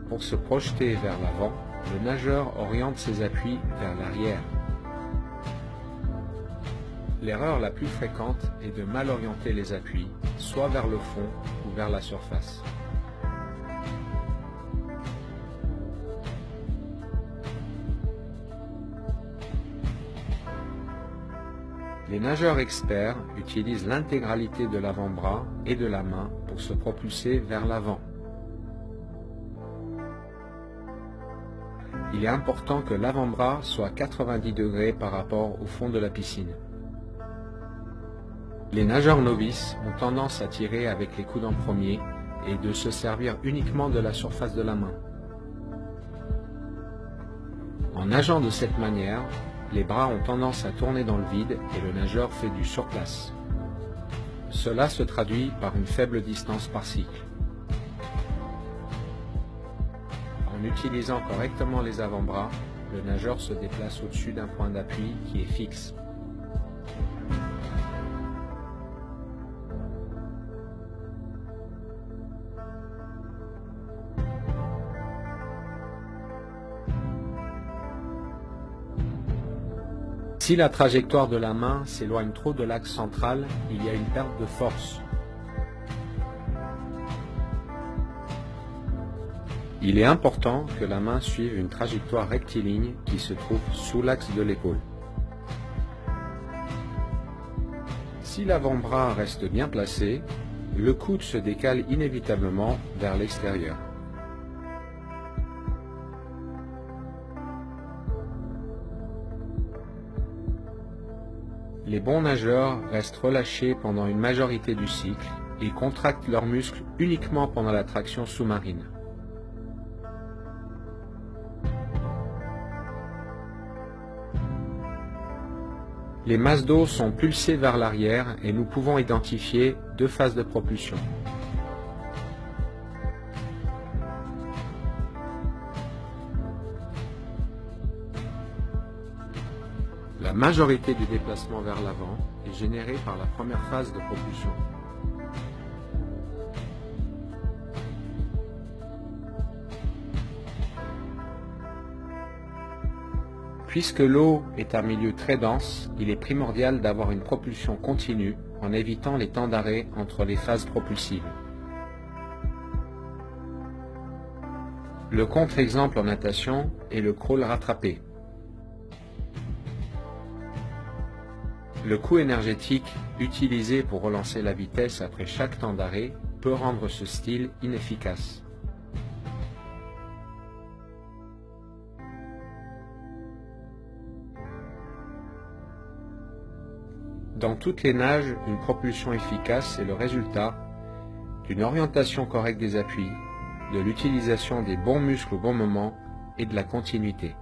Pour se projeter vers l'avant, le nageur oriente ses appuis vers l'arrière. L'erreur la plus fréquente est de mal orienter les appuis, soit vers le fond ou vers la surface. Les nageurs experts utilisent l'intégralité de l'avant-bras et de la main pour se propulser vers l'avant. Il est important que l'avant-bras soit 90 degrés par rapport au fond de la piscine. Les nageurs novices ont tendance à tirer avec les coudes en premier et de se servir uniquement de la surface de la main. En nageant de cette manière, les bras ont tendance à tourner dans le vide et le nageur fait du surplace. Cela se traduit par une faible distance par cycle. En utilisant correctement les avant-bras, le nageur se déplace au-dessus d'un point d'appui qui est fixe. Si la trajectoire de la main s'éloigne trop de l'axe central, il y a une perte de force. Il est important que la main suive une trajectoire rectiligne qui se trouve sous l'axe de l'épaule. Si l'avant-bras reste bien placé, le coude se décale inévitablement vers l'extérieur. Les bons nageurs restent relâchés pendant une majorité du cycle et contractent leurs muscles uniquement pendant la traction sous-marine. Les masses d'eau sont pulsées vers l'arrière et nous pouvons identifier deux phases de propulsion. La majorité du déplacement vers l'avant est générée par la première phase de propulsion. Puisque l'eau est un milieu très dense, il est primordial d'avoir une propulsion continue en évitant les temps d'arrêt entre les phases propulsives. Le contre-exemple en natation est le crawl rattrapé. Le coût énergétique utilisé pour relancer la vitesse après chaque temps d'arrêt peut rendre ce style inefficace. Dans toutes les nages, une propulsion efficace est le résultat d'une orientation correcte des appuis, de l'utilisation des bons muscles au bon moment et de la continuité.